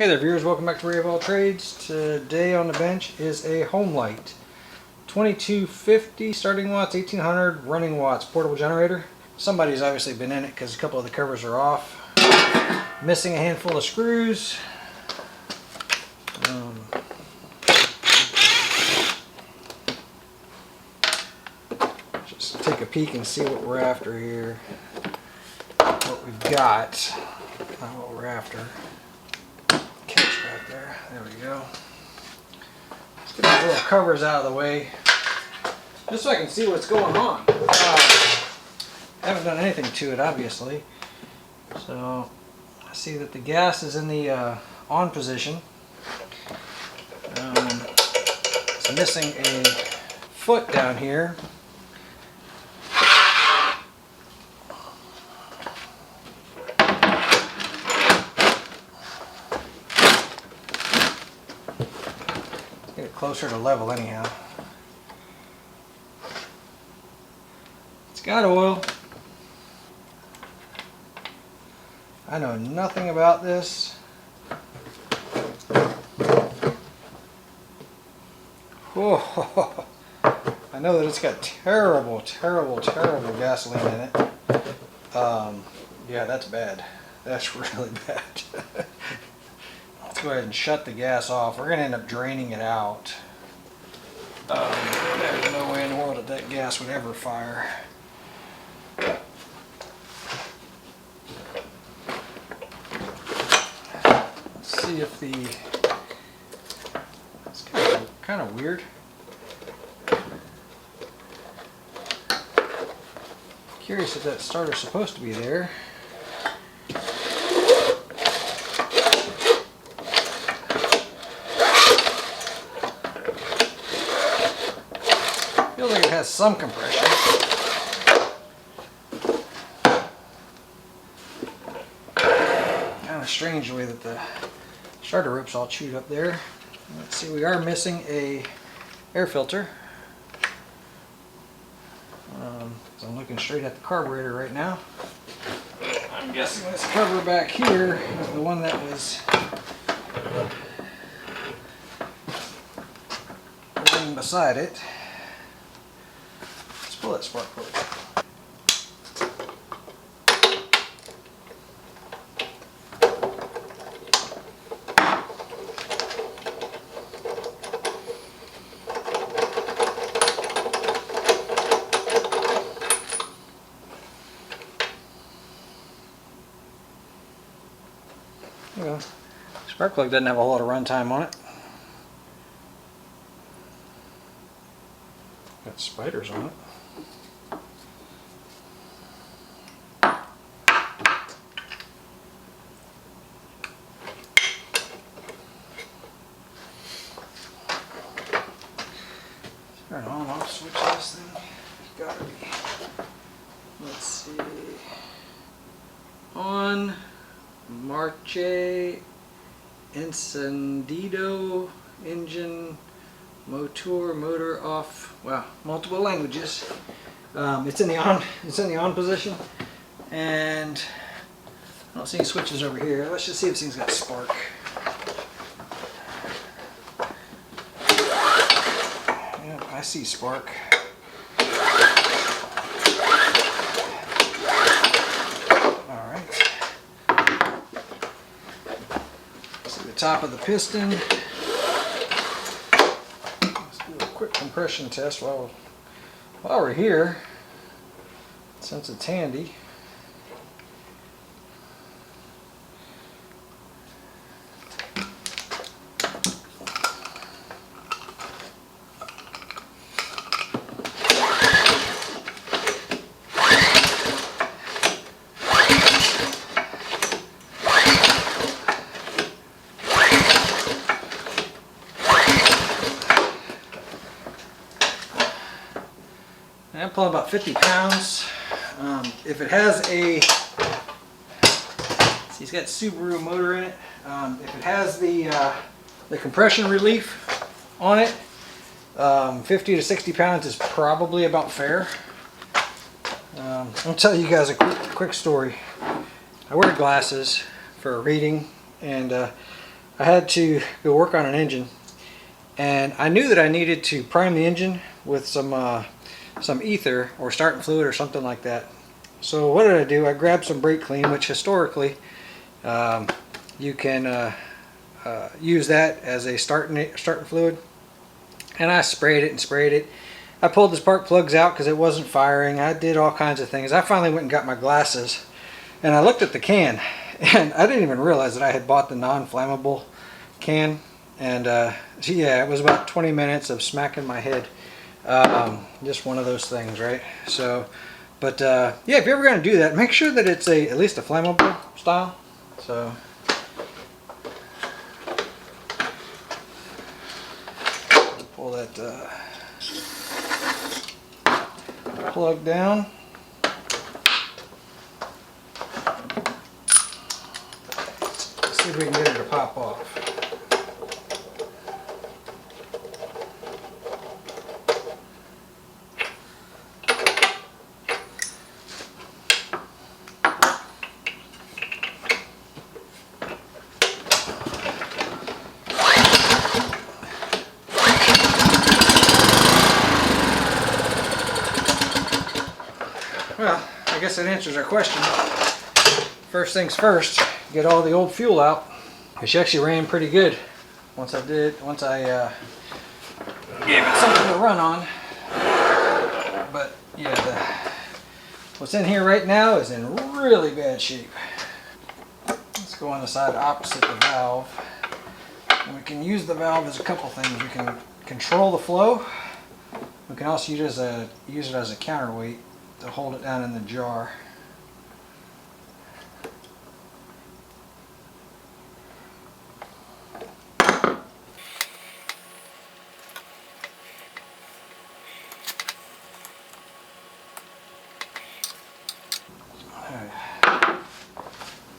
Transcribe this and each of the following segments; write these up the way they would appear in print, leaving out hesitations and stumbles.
Hey there viewers, welcome back to Ray of All Trades. Today on the bench is a Homelite 2250 starting watts, 1800 running watts portable generator. Somebody's obviously been in it because a couple of the covers are off. Missing a handful of screws. Just take a peek and see what we're after here. What we've got, not what we're after. Catch back there. There we go. Let's get these little covers out of the way, just so I can see what's going on. I haven't done anything to it, obviously. So I see that the gas is in the on position. It's missing a foot down here. Get it closer to level anyhow. It's got oil. I know nothing about this. Whoa. I know that it's got terrible gasoline in it. Yeah, that's bad. That's really bad. Let's go ahead and shut the gas off. We're going to end up draining it out. There's no way in the world that gas would ever fire. Let's see if the... It's kind of weird. Curious if that starter's supposed to be there. Feels like it has some compression. Kind of strange the way that the starter rope's all chewed up there. Let's see, we are missing a air filter. So I'm looking straight at the carburetor right now. I'm guessing this cover back here is the one that was laying beside it. Let's pull that spark plug. There we go. Spark plug doesn't have a whole lot of runtime on it. Got spiders on it. Turn on off switch this thing. Gotta be. Let's see. On. Marche encendido, engine motor off. Wow, multiple languages. It's in the on position, and I don't see any switches over here. Let's just see if this thing's got a spark. Yeah, I see spark. Top of the piston. Let's do a quick compression test while we're here, since it's handy. I'm pulling about 50 pounds. If it has a, see, it's got Subaru motor in it. If it has the compression relief on it, 50 to 60 pounds is probably about fair. I'll tell you guys a quick story. I wear glasses for reading, and I had to go work on an engine, and I knew that I needed to prime the engine with some ether or starting fluid or something like that. So what did I do? I grabbed some brake clean, which historically you can use that as a starting fluid, and I sprayed it and sprayed it. I pulled the spark plugs out because it wasn't firing. I did all kinds of things. I finally went and got my glasses, and I looked at the can, and I didn't even realize that I had bought the non-flammable can. And yeah, it was about 20 minutes of smacking my head. Just one of those things, right? So, but yeah, if you're ever going to do that, make sure that it's at least a flammable style. So pull that plug down. See if we can get it to pop off. Well, I guess that answers our question. First things first, get all the old fuel out. She actually ran pretty good once I gave it something to run on. But yeah, what's in here right now is in really bad shape. Let's go on the side opposite the valve. And we can use the valve as a couple things. We can control the flow. We can also use it as a counterweight to hold it down in the jar.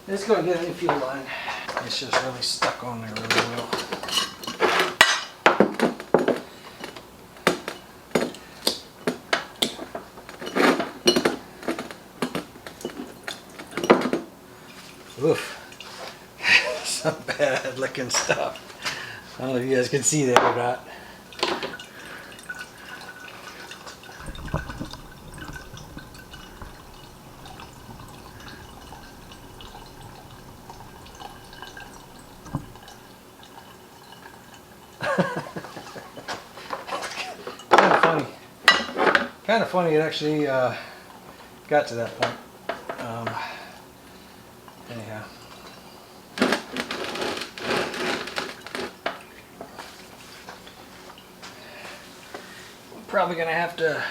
Let's go and get a new fuel line. It's just really stuck on there really well. Oof. Some bad looking stuff. I don't know if you guys can see that or not. Kind of funny it actually got to that point. Anyhow. I'm probably going to have to,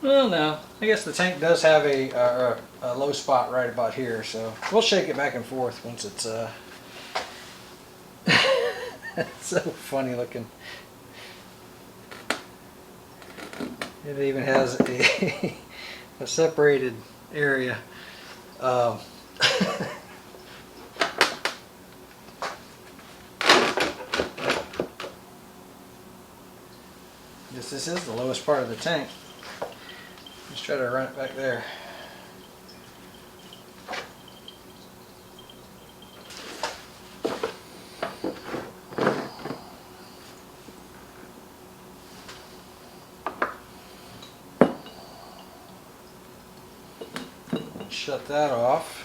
well no, I guess the tank does have a low spot right about here, so we'll shake it back and forth once it's it's so funny looking. It even has a separated area. This is the lowest part of the tank. Let's try to run it back there. Shut that off.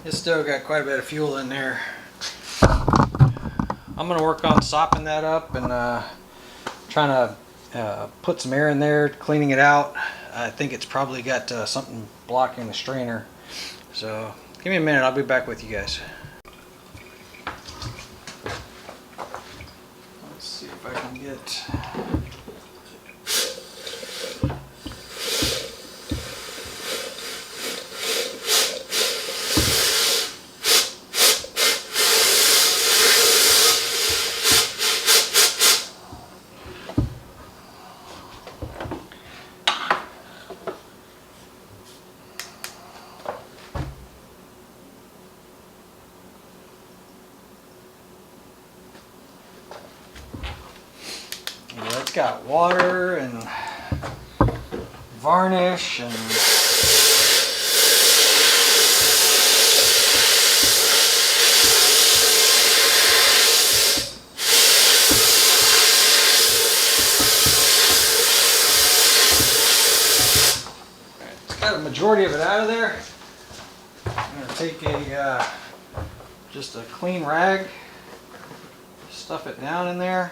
It's still got quite a bit of fuel in there. I'm going to work on sopping that up and trying to put some air in there, cleaning it out. I think it's probably got something blocking the strainer. So give me a minute, I'll be back with you guys. Let's see if I can get... it's got water and varnish and got a majority of it out of there. I'm going to take a just a clean rag, stuff it down in there.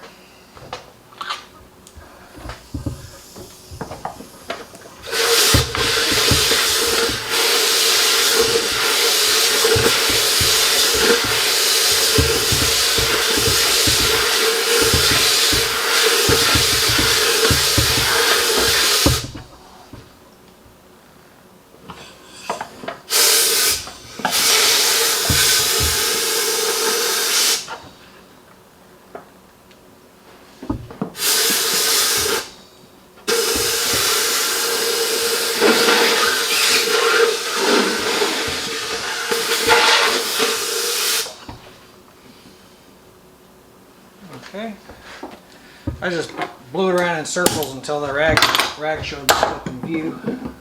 Okay. I just blew it around in circles until the rag showed up in view. And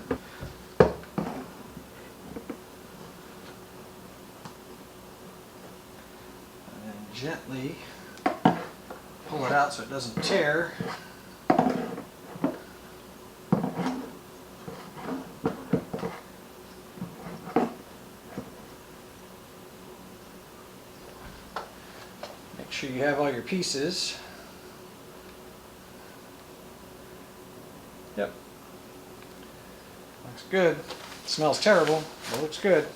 then gently pull it out so it doesn't tear. Make sure you have all your pieces. Yep. Looks good. It smells terrible, but looks good.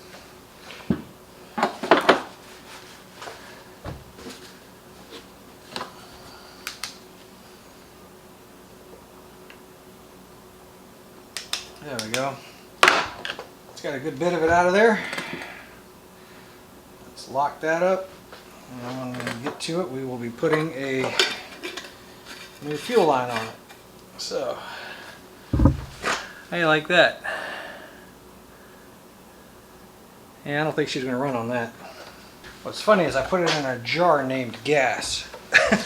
There we go. It's got a good bit of it out of there. Let's lock that up. And when we get to it, we will be putting a new fuel line on it. So, how you like that? Yeah, I don't think she's going to run on that. What's funny is I put it in a jar named gas. And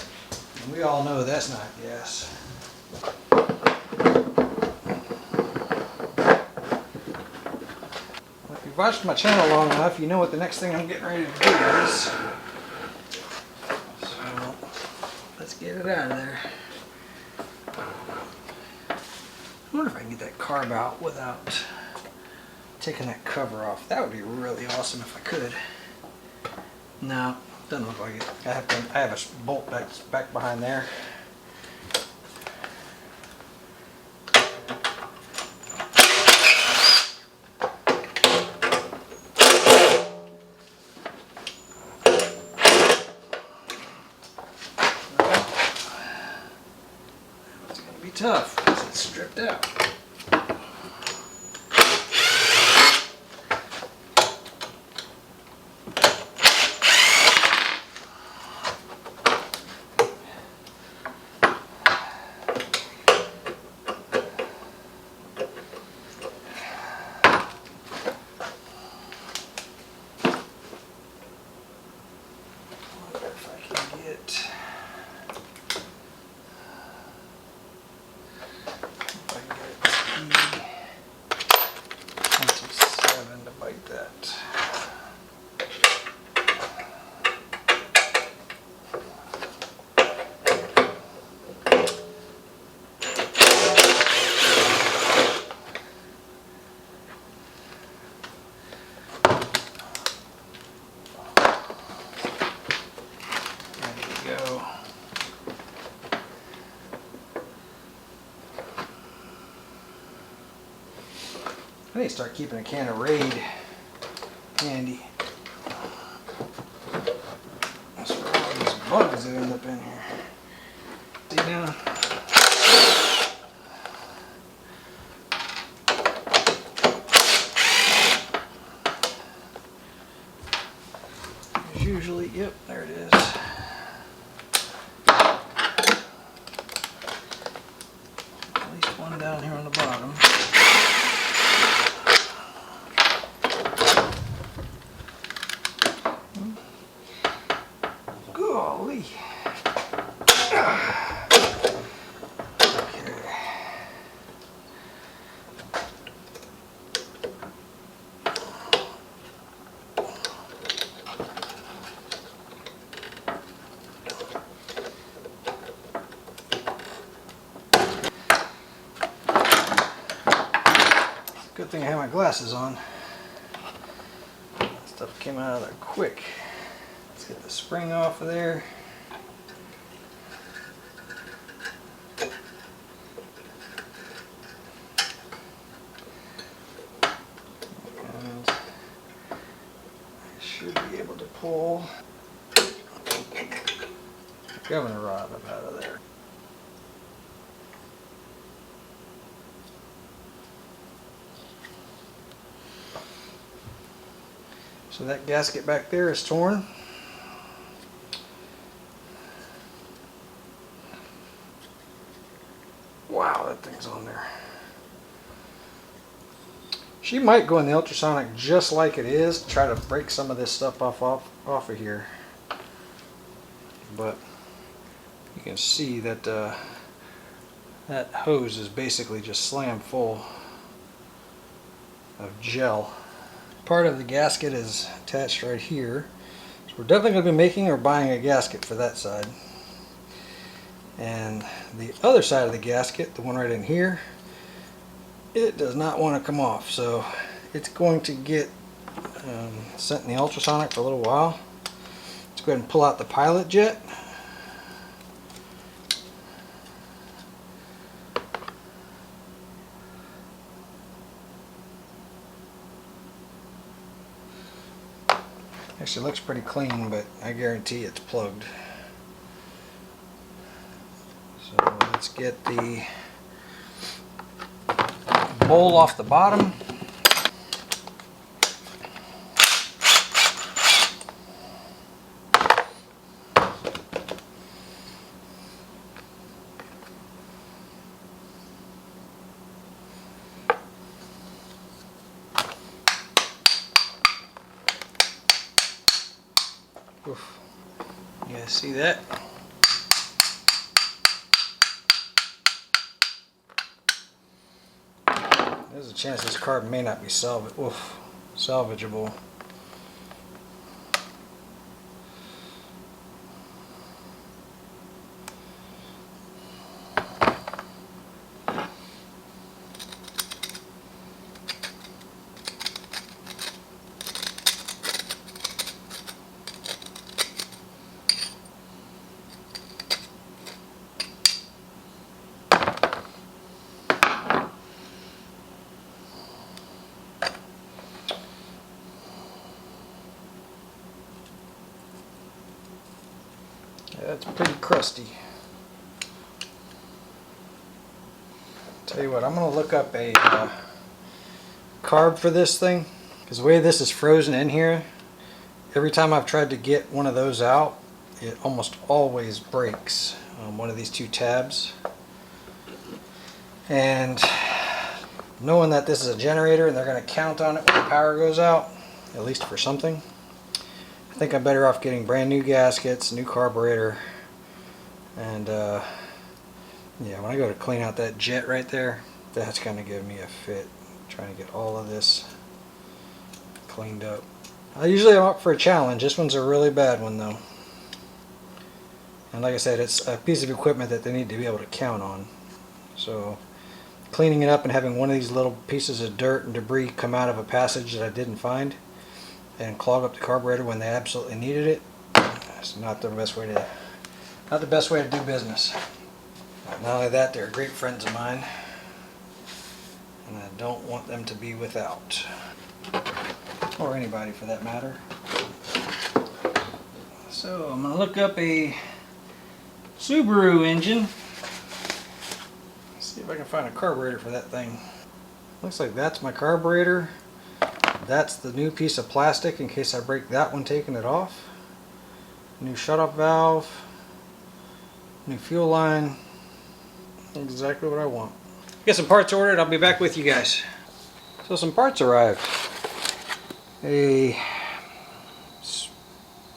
we all know that's not gas. Well, if you've watched my channel long enough, you know what the next thing I'm getting ready to do is. So, let's get it out of there. I wonder if I can get that carb out without taking that cover off. That would be really awesome if I could. No, doesn't look like it. I have a bolt back behind there. It's going to be tough because it's stripped out. I need to start keeping a can of Raid handy. That's where all these bugs that end up in here. See now? There's usually, yep, there it is. At least one down here on the bottom. Golly. thing I have my glasses on. That stuff came out of there quick. Let's get the spring off of there. And I should be able to pull the governor rod up out of there. So that gasket back there is torn. Wow, that thing's on there. She might go in the ultrasonic just like it is to try to break some of this stuff off of here. But you can see that that hose is basically just slammed full of gel. Part of the gasket is attached right here. So we're definitely going to be making or buying a gasket for that side. And the other side of the gasket, the one right in here, it does not want to come off. So it's going to get sent in the ultrasonic for a little while. Let's go ahead and pull out the pilot jet. Actually, it looks pretty clean, but I guarantee it's plugged. So let's get the bowl off the bottom. Oof. You guys see that? There's a chance this card may not be salvageable. That's pretty crusty. Tell you what, I'm going to look up a carb for this thing, because the way this is frozen in here, every time I've tried to get one of those out, it almost always breaks one of these two tabs. And knowing that this is a generator and they're going to count on it when the power goes out, at least for something, I think I'm better off getting brand new gaskets, new carburetor, and yeah, when I go to clean out that jet right there, that's going to give me a fit, trying to get all of this cleaned up. I usually am up for a challenge. This one's a really bad one though. And like I said, it's a piece of equipment that they need to be able to count on. So cleaning it up and having one of these little pieces of dirt and debris come out of a passage that I didn't find and clog up the carburetor when they absolutely needed it, it's not the best way to do business. Not only that, they're great friends of mine, and I don't want them to be without, or anybody for that matter. So I'm going to look up a Subaru engine, see if I can find a carburetor for that thing. Looks like that's my carburetor. That's the new piece of plastic in case I break that one taking it off. New shutoff valve, new fuel line, exactly what I want. Get some parts ordered, I'll be back with you guys. So some parts arrived. A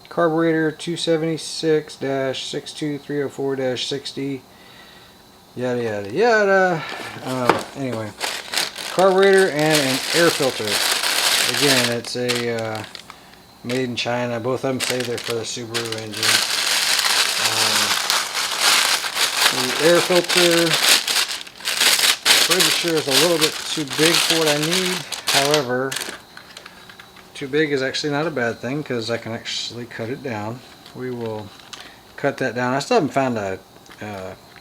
carburetor 276-62304-60, yada yada yada. Anyway, carburetor and an air filter. Again, it's a made in China. Both of them say they're for the Subaru engine. The air filter pretty sure it's a little bit too big for what I need. However, too big is actually not a bad thing because I can actually cut it down. We will cut that down. I still haven't found a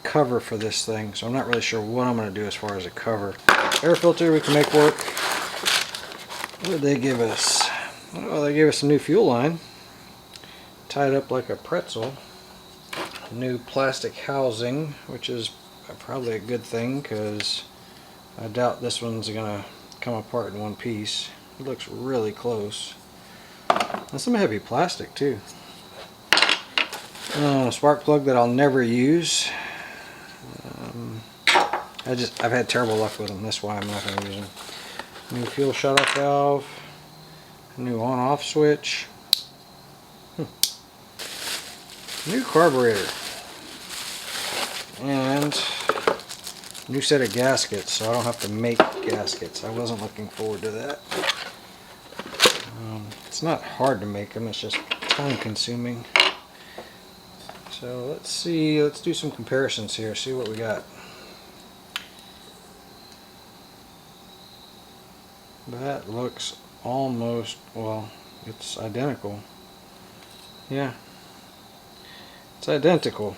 cover for this thing, so I'm not really sure what I'm going to do as far as a cover. Air filter we can make work. What did they give us? Oh, they gave us a new fuel line, tied up like a pretzel. New plastic housing, which is probably a good thing because I doubt this one's going to come apart in one piece. It looks really close. And some heavy plastic too. A spark plug that I'll never use. I've had terrible luck with them. That's why I'm not going to use them. New fuel shutoff valve. New on-off switch. New carburetor. And new set of gaskets, so I don't have to make gaskets. I wasn't looking forward to that. It's not hard to make them, it's just time consuming. So let's see, let's do some comparisons here, see what we got. That looks almost, well, it's identical. Yeah, it's identical.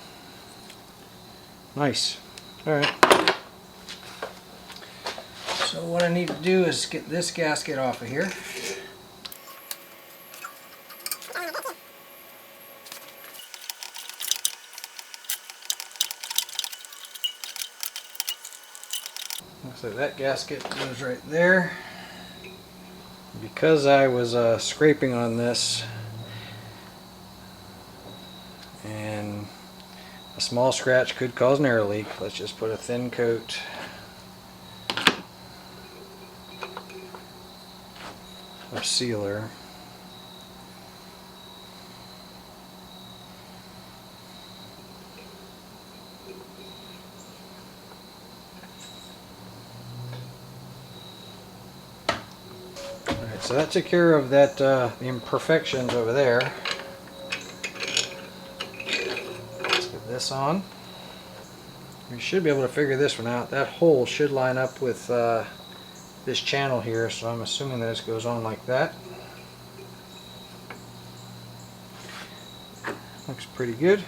Nice. Alright. So what I need to do is get this gasket off of here. So that gasket goes right there. Because I was scraping on this and a small scratch could cause an air leak, let's just put a thin coat of sealer. Alright, so that took care of that the imperfections over there. Let's get this on. We should be able to figure this one out. That hole should line up with this channel here, so I'm assuming that this goes on like that. Looks pretty good.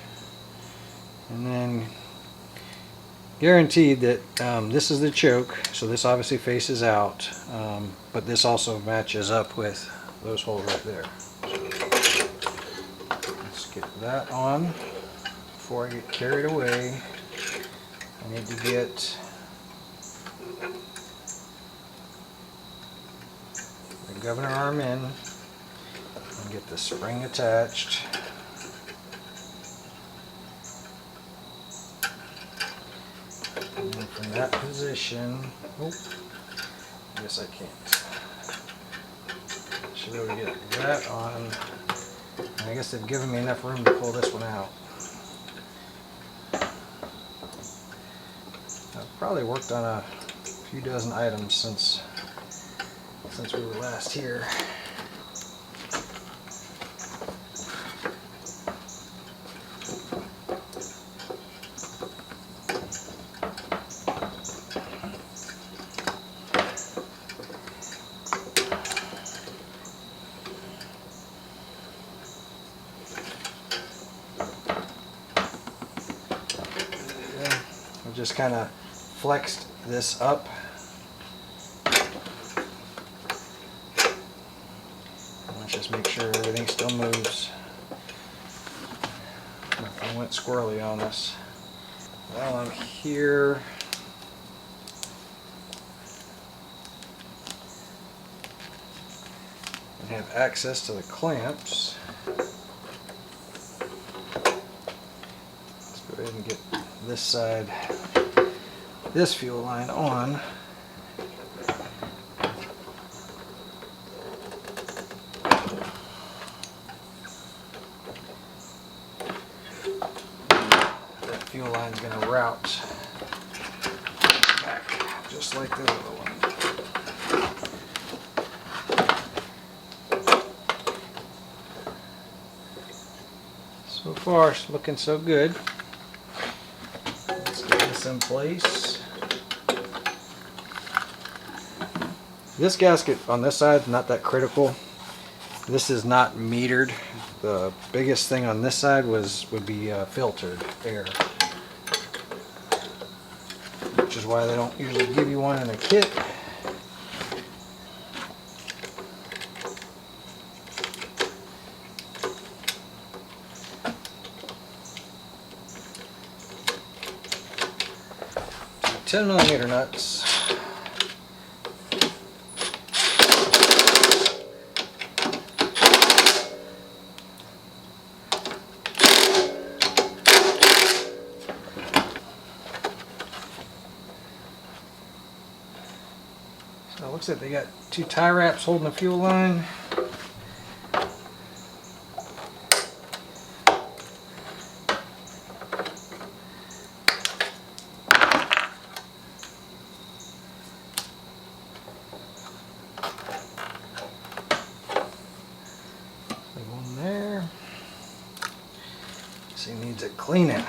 And then guaranteed that this is the choke, so this obviously faces out, but this also matches up with those holes right there. So let's get that on. Before I get carried away, I need to get the governor arm in and get the spring attached. And then from that position, oh, I guess I can't. Should be able to get that on. And I guess they've given me enough room to pull this one out. I've probably worked on a few dozen items since we were last here. I've just kind of flexed this up. Let's just make sure everything still moves. Nothing went squirrely on us. While I'm here, and have access to the clamps, let's go ahead and get this side, this fuel line on. That fuel line is going to route back just like the other one. So far, it's looking so good. Let's get this in place. This gasket on this side, not that critical. This is not metered. The biggest thing on this side would be filtered air, which is why they don't usually give you one in a kit. So 10mm nuts. So it looks like they got 2 tie wraps holding the fuel line. One there. This thing needs a cleaning.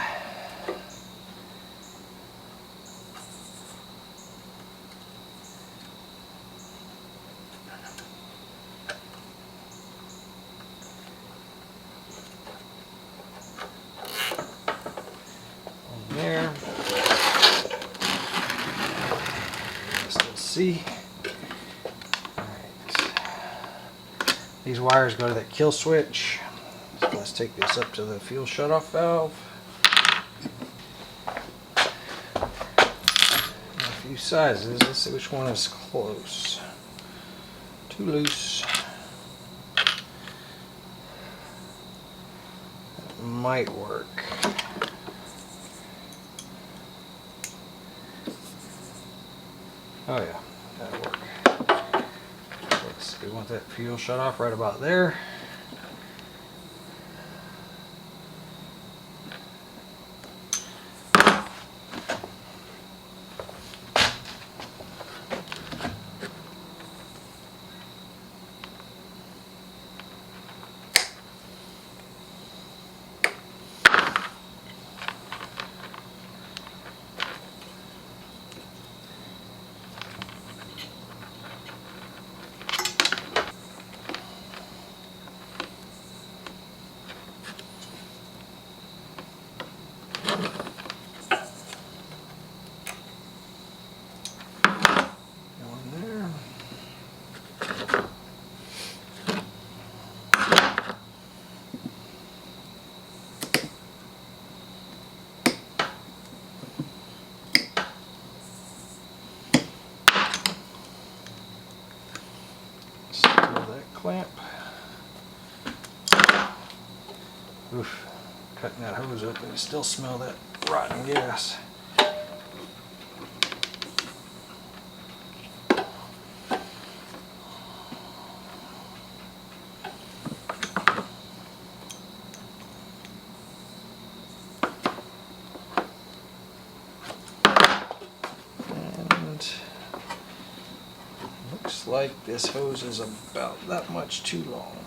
There. Let's see. Alright. These wires go to that kill switch. So let's take this up to the fuel shutoff valve. A few sizes. Let's see which one is close. Too loose. That might work. Oh yeah, that'll work. We want that fuel shut off right about there. Clamp. Oof, cutting that hose open, I still smell that rotten gas. And looks like this hose is about that much too long.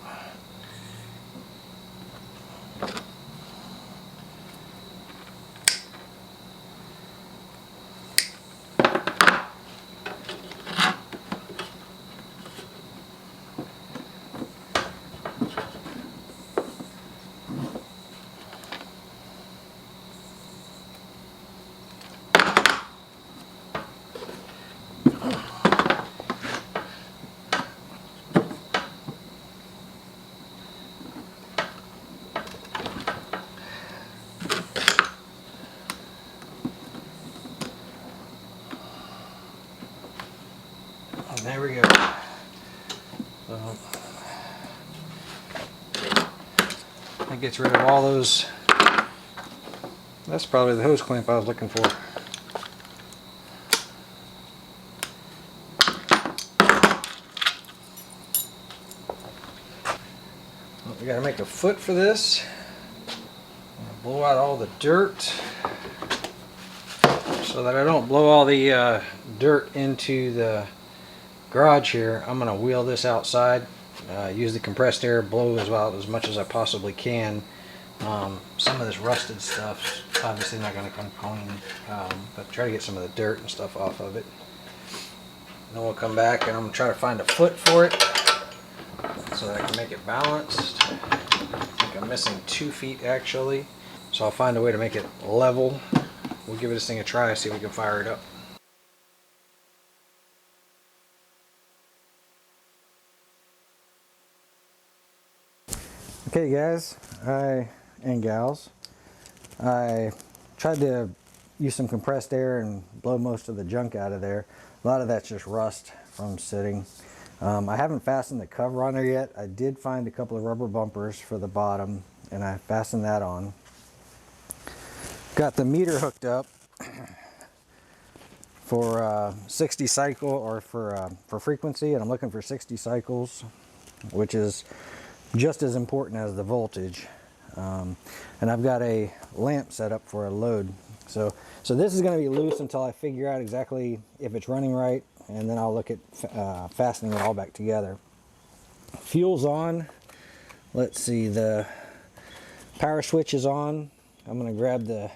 And there we go. So that gets rid of all those. That's probably the hose clamp I was looking for. Well, we got to make a foot for this. Blow out all the dirt so that I don't blow all the dirt into the garage here. I'm going to wheel this outside, use the compressed air, blow as much as I possibly can. Some of this rusted stuff's obviously not going to come clean, but try to get some of the dirt and stuff off of it. And then we'll come back and I'm gonna try to find a foot for it so that I can make it balanced. I think I'm missing 2 feet actually. So I'll find a way to make it level. We'll give this thing a try, see if we can fire it up. Okay guys, and gals, I tried to use some compressed air and blow most of the junk out of there. A lot of that's just rust from sitting. I haven't fastened the cover on there yet. I did find a couple of rubber bumpers for the bottom and I fastened that on. Got the meter hooked up for 60 cycle or for frequency, and I'm looking for 60 cycles, which is just as important as the voltage. And I've got a lamp set up for a load. So this is going to be loose until I figure out exactly if it's running right, and then I'll look at fastening it all back together. Fuel's on. Let's see, the power switch is on. I'm going to grab the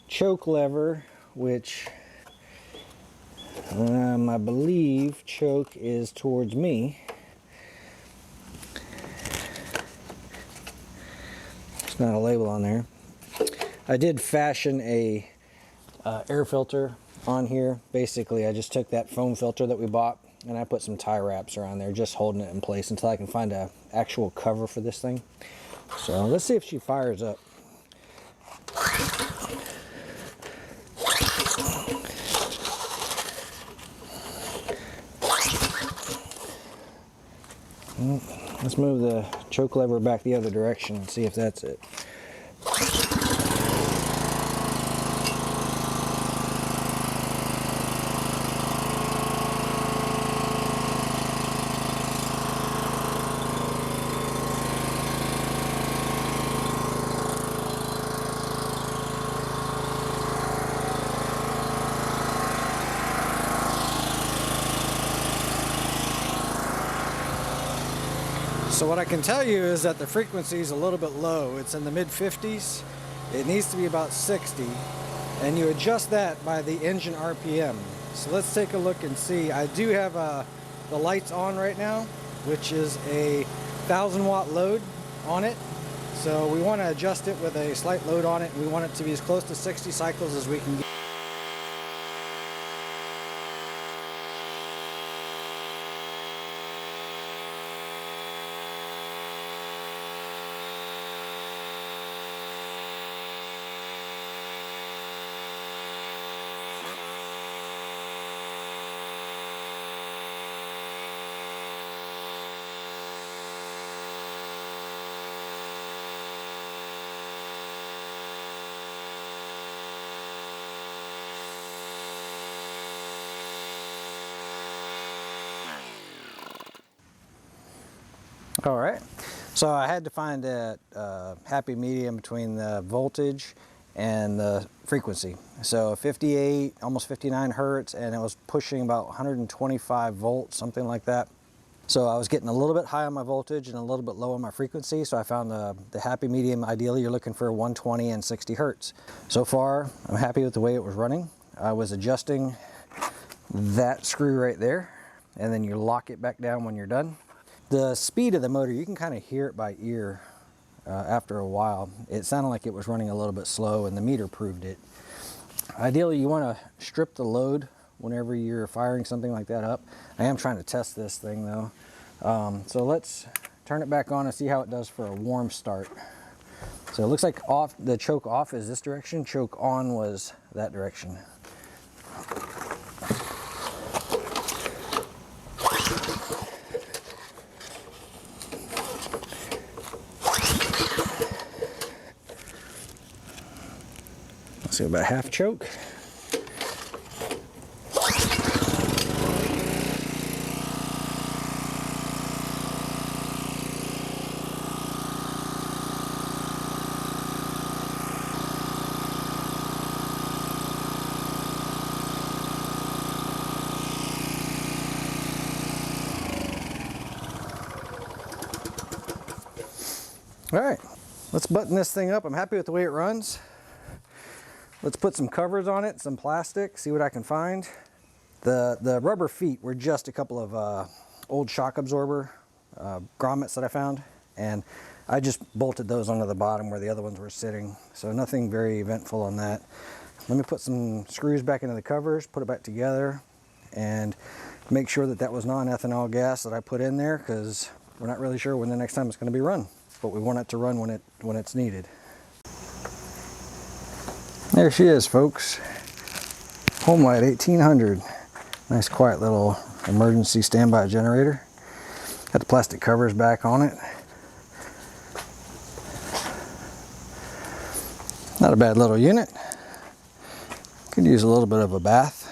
choke lever, which I believe choke is towards me. Not a label on there. I did fashion a air filter on here. Basically, I just took that foam filter that we bought and I put some tie wraps around there, just holding it in place until I can find an actual cover for this thing. So let's see if she fires up. Let's move the choke lever back the other direction and see if that's it. So what I can tell you is that the frequency is a little bit low. It's in the mid 50s. It needs to be about 60, and you adjust that by the engine RPM. So let's take a look and see. I do have the lights on right now, which is a 1,000-watt load on it. So we want to adjust it with a slight load on it. We want it to be as close to 60 cycles as we can get. All right, so I had to find a happy medium between the voltage and the frequency. So 58, almost 59 hertz, and it was pushing about 125 volts, something like that. So I was getting a little bit high on my voltage and a little bit low on my frequency, so I found the happy medium. Ideally, you're looking for 120 and 60 hertz. So far, I'm happy with the way it was running. I was adjusting that screw right there, and then you lock it back down when you're done. The speed of the motor, you can kind of hear it by ear after a while. It sounded like it was running a little bit slow, and the meter proved it. Ideally, you want to strip the load whenever you're firing something like that up. I am trying to test this thing though. So let's turn it back on and see how it does for a warm start. So it looks like off, the choke off is this direction, choke on was that direction. Let's go about half choke. All right, let's button this thing up. I'm happy with the way it runs. Let's put some covers on it, some plastic, see what I can find. The rubber feet were just a couple of old shock absorber grommets that I found, and I just bolted those onto the bottom where the other ones were sitting, so nothing very eventful on that. Let me put some screws back into the covers, put it back together, and make sure that that was non-ethanol gas that I put in there, because we're not really sure when the next time it's going to be run, but we want it to run when it's needed. There she is, folks. Homelite 1800. Nice quiet little emergency standby generator. Got the plastic covers back on it. Not a bad little unit. Could use a little bit of a bath.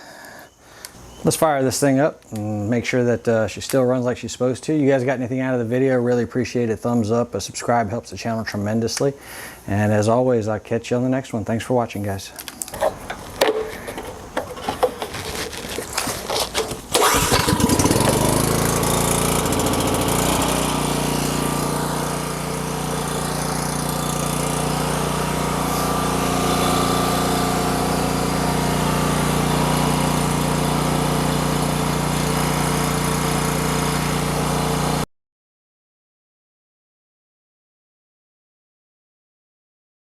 Let's fire this thing up and make sure that she still runs like she's supposed to. You guys got anything out of the video? Really appreciate it. Thumbs up, a subscribe helps the channel tremendously. And as always, I'll catch you on the next one. Thanks for watching, guys.